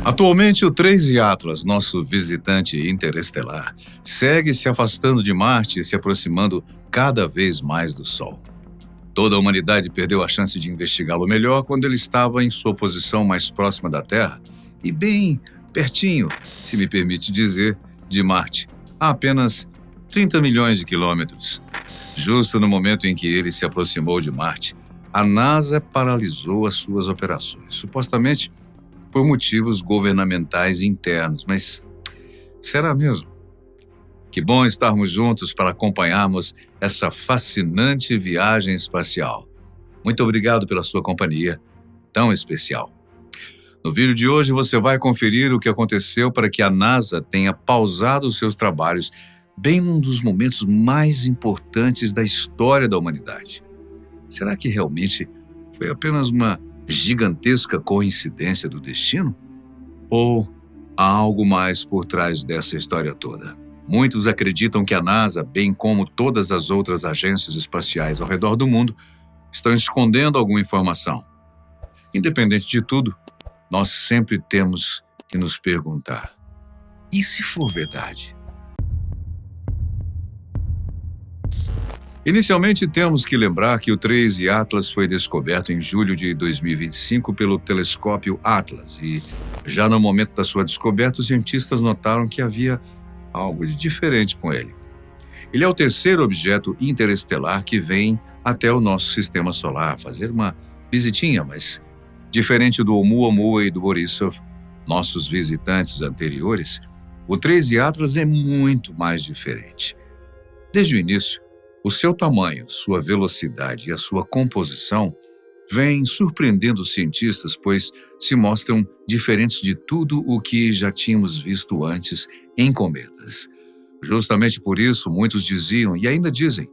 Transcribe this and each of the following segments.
Atualmente, o 3 Atlas, nosso visitante interestelar, segue se afastando de Marte e se aproximando cada vez mais do Sol. Toda a humanidade perdeu a chance de investigá-lo melhor quando ele estava em sua posição mais próxima da Terra e bem pertinho, se me permite dizer, de Marte, a apenas 30 milhões de quilômetros. Justo no momento em que ele se aproximou de Marte, a NASA paralisou as suas operações, supostamente por motivos governamentais internos. Mas será mesmo? Que bom estarmos juntos para acompanharmos essa fascinante viagem espacial. Muito obrigado pela sua companhia tão especial. No vídeo de hoje você vai conferir o que aconteceu para que a NASA tenha pausado os seus trabalhos bem num dos momentos mais importantes da história da humanidade. Será que realmente foi apenas uma gigantesca coincidência do destino? Ou há algo mais por trás dessa história toda? Muitos acreditam que a NASA, bem como todas as outras agências espaciais ao redor do mundo, estão escondendo alguma informação. Independente de tudo, nós sempre temos que nos perguntar: e se for verdade? Inicialmente, temos que lembrar que o 3 Atlas foi descoberto em julho de 2025 pelo telescópio Atlas e, já no momento da sua descoberta, os cientistas notaram que havia algo de diferente com ele. Ele é o terceiro objeto interestelar que vem até o nosso sistema solar fazer uma visitinha, mas, diferente do Oumuamua e do Borisov, nossos visitantes anteriores, o 3 Atlas é muito mais diferente. Desde o início, o seu tamanho, sua velocidade e a sua composição vêm surpreendendo os cientistas, pois se mostram diferentes de tudo o que já tínhamos visto antes em cometas. Justamente por isso, muitos diziam, e ainda dizem,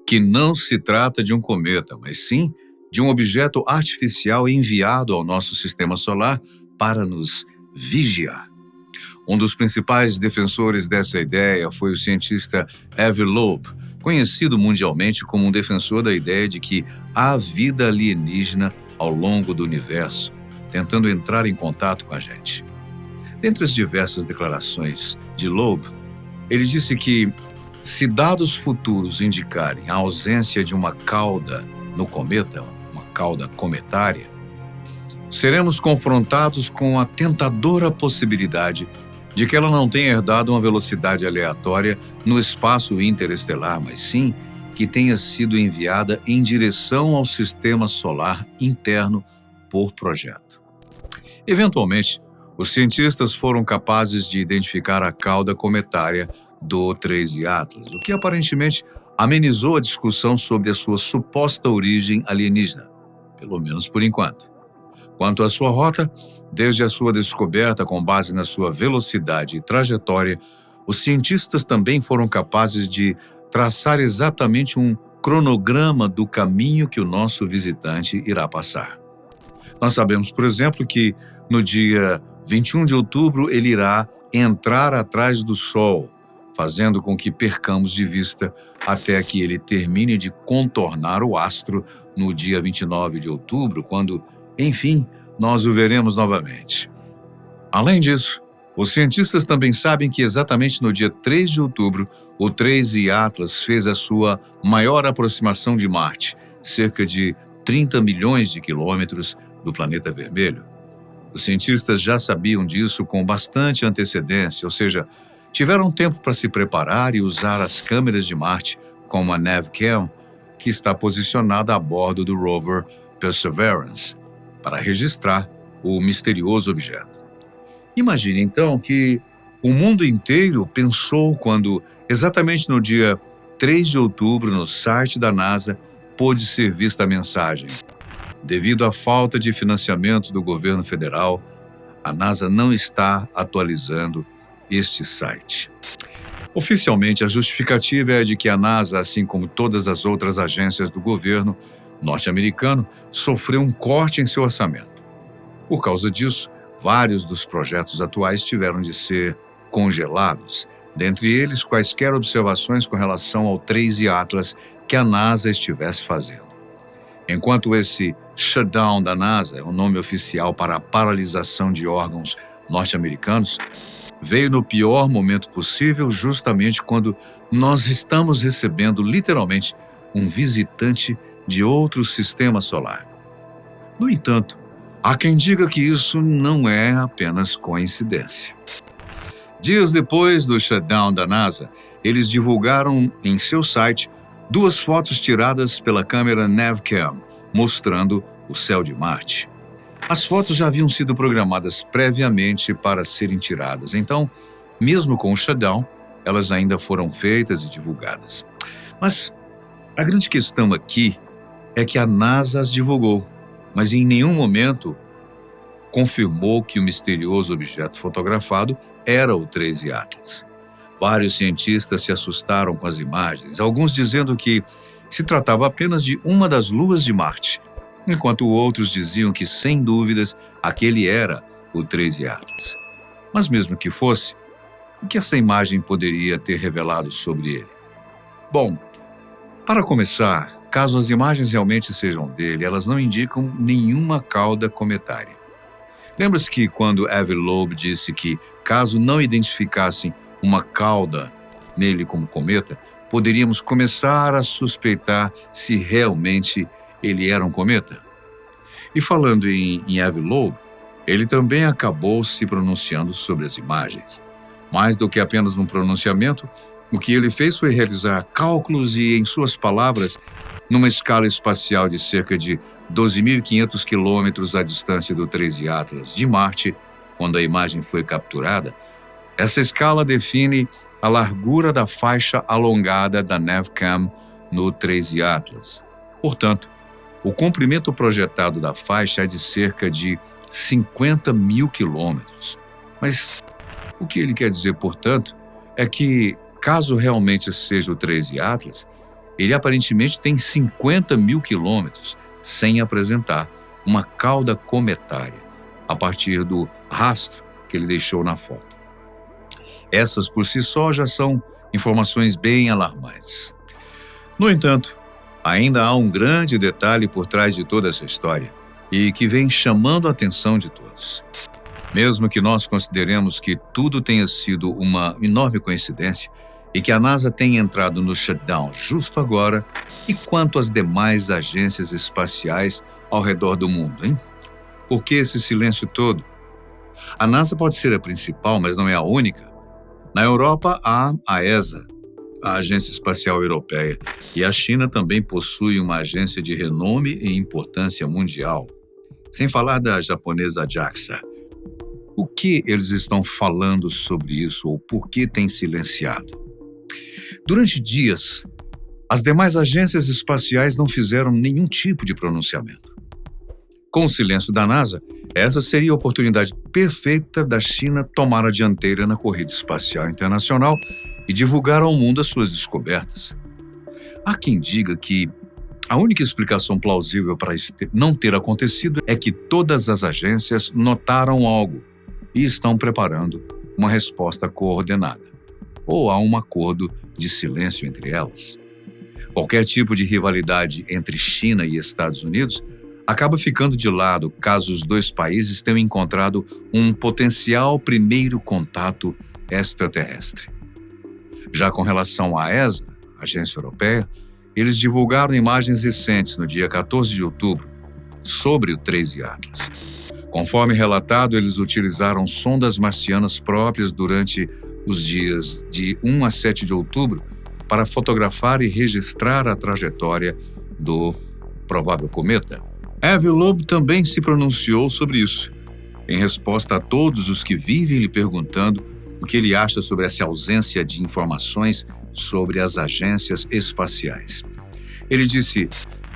que não se trata de um cometa, mas sim de um objeto artificial enviado ao nosso sistema solar para nos vigiar. Um dos principais defensores dessa ideia foi o cientista Avi Loeb, conhecido mundialmente como um defensor da ideia de que há vida alienígena ao longo do universo, tentando entrar em contato com a gente. Dentre as diversas declarações de Loeb, ele disse que, se dados futuros indicarem a ausência de uma cauda no cometa, uma cauda cometária, seremos confrontados com a tentadora possibilidade de que ela não tenha herdado uma velocidade aleatória no espaço interestelar, mas sim que tenha sido enviada em direção ao sistema solar interno por projeto. Eventualmente, os cientistas foram capazes de identificar a cauda cometária do 3 Atlas, o que aparentemente amenizou a discussão sobre a sua suposta origem alienígena, pelo menos por enquanto. Quanto à sua rota, desde a sua descoberta com base na sua velocidade e trajetória, os cientistas também foram capazes de traçar exatamente um cronograma do caminho que o nosso visitante irá passar. Nós sabemos, por exemplo, que no dia 21 de outubro ele irá entrar atrás do Sol, fazendo com que percamos de vista até que ele termine de contornar o astro no dia 29 de outubro, quando, enfim, nós o veremos novamente. Além disso, os cientistas também sabem que exatamente no dia 3 de outubro, o 3 Atlas fez a sua maior aproximação de Marte, cerca de 30 milhões de quilômetros do planeta vermelho. Os cientistas já sabiam disso com bastante antecedência, ou seja, tiveram tempo para se preparar e usar as câmeras de Marte, como a NavCam, que está posicionada a bordo do rover Perseverance, para registrar o misterioso objeto. Imagine, então, que o mundo inteiro pensou quando, exatamente no dia 3 de outubro, no site da NASA, pôde ser vista a mensagem: devido à falta de financiamento do governo federal, a NASA não está atualizando este site. Oficialmente, a justificativa é de que a NASA, assim como todas as outras agências do governo norte-americano, sofreu um corte em seu orçamento. Por causa disso, vários dos projetos atuais tiveram de ser congelados, dentre eles quaisquer observações com relação ao 3 Atlas que a NASA estivesse fazendo. Enquanto esse shutdown da NASA, é o nome oficial para a paralisação de órgãos norte-americanos, veio no pior momento possível, justamente quando nós estamos recebendo, literalmente, um visitante de outro sistema solar. No entanto, há quem diga que isso não é apenas coincidência. Dias depois do shutdown da NASA, eles divulgaram em seu site 2 fotos tiradas pela câmera Navcam, mostrando o céu de Marte. As fotos já haviam sido programadas previamente para serem tiradas, então, mesmo com o shutdown, elas ainda foram feitas e divulgadas. Mas a grande questão aqui é que a NASA as divulgou, mas em nenhum momento confirmou que o misterioso objeto fotografado era o 13 Atlas. Vários cientistas se assustaram com as imagens, alguns dizendo que se tratava apenas de uma das luas de Marte, enquanto outros diziam que, sem dúvidas, aquele era o 13 Atlas. Mas mesmo que fosse, o que essa imagem poderia ter revelado sobre ele? Bom, para começar, caso as imagens realmente sejam dele, elas não indicam nenhuma cauda cometária. Lembra-se que quando Avi Loeb disse que, caso não identificassem uma cauda nele como cometa, poderíamos começar a suspeitar se realmente ele era um cometa? E falando em Avi Loeb, ele também acabou se pronunciando sobre as imagens. Mais do que apenas um pronunciamento, o que ele fez foi realizar cálculos e, em suas palavras, numa escala espacial de cerca de 12.500 quilômetros à distância do 13 Atlas de Marte, quando a imagem foi capturada, essa escala define a largura da faixa alongada da Navcam no 13 Atlas. Portanto, o comprimento projetado da faixa é de cerca de 50.000 quilômetros. Mas o que ele quer dizer, portanto, é que, caso realmente seja o 13 Atlas, ele aparentemente tem 50.000 quilômetros, sem apresentar uma cauda cometária, a partir do rastro que ele deixou na foto. Essas, por si só, já são informações bem alarmantes. No entanto, ainda há um grande detalhe por trás de toda essa história e que vem chamando a atenção de todos. Mesmo que nós consideremos que tudo tenha sido uma enorme coincidência e que a NASA tenha entrado no shutdown justo agora, e quanto às demais agências espaciais ao redor do mundo, hein? Por que esse silêncio todo? A NASA pode ser a principal, mas não é a única. Na Europa há a ESA, a Agência Espacial Europeia, e a China também possui uma agência de renome e importância mundial. Sem falar da japonesa JAXA. O que eles estão falando sobre isso ou por que têm silenciado? Durante dias, as demais agências espaciais não fizeram nenhum tipo de pronunciamento. Com o silêncio da NASA, essa seria a oportunidade perfeita da China tomar a dianteira na corrida espacial internacional e divulgar ao mundo as suas descobertas. Há quem diga que a única explicação plausível para isso não ter acontecido é que todas as agências notaram algo e estão preparando uma resposta coordenada, ou há um acordo de silêncio entre elas. Qualquer tipo de rivalidade entre China e Estados Unidos acaba ficando de lado caso os dois países tenham encontrado um potencial primeiro contato extraterrestre. Já com relação à ESA, Agência Europeia, eles divulgaram imagens recentes no dia 14 de outubro sobre o 13 Atlas. Conforme relatado, eles utilizaram sondas marcianas próprias durante os dias de 1 a 7 de outubro para fotografar e registrar a trajetória do provável cometa. Avi Loeb também se pronunciou sobre isso, em resposta a todos os que vivem lhe perguntando o que ele acha sobre essa ausência de informações sobre as agências espaciais. Ele disse: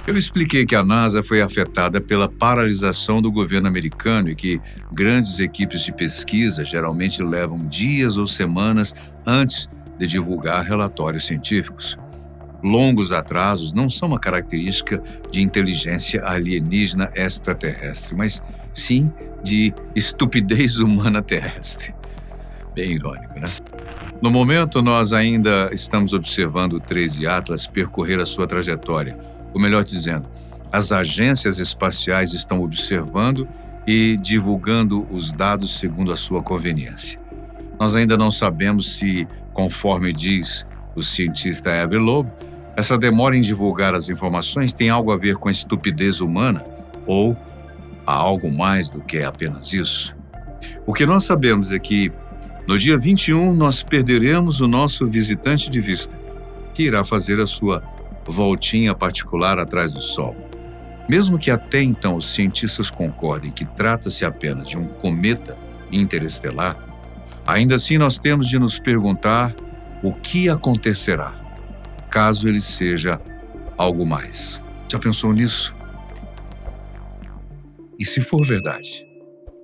"Eu expliquei que a NASA foi afetada pela paralisação do governo americano e que grandes equipes de pesquisa geralmente levam dias ou semanas antes de divulgar relatórios científicos. Longos atrasos não são uma característica de inteligência alienígena extraterrestre, mas sim de estupidez humana terrestre." Bem irônico, né? No momento, nós ainda estamos observando o 13 Atlas percorrer a sua trajetória, ou melhor dizendo, as agências espaciais estão observando e divulgando os dados segundo a sua conveniência. Nós ainda não sabemos se, conforme diz o cientista Avi Loeb, essa demora em divulgar as informações tem algo a ver com a estupidez humana ou há algo mais do que apenas isso. O que nós sabemos é que, no dia 21, nós perderemos o nosso visitante de vista, que irá fazer a sua voltinha particular atrás do Sol. Mesmo que até então os cientistas concordem que trata-se apenas de um cometa interestelar, ainda assim nós temos de nos perguntar o que acontecerá, caso ele seja algo mais. Já pensou nisso? E se for verdade?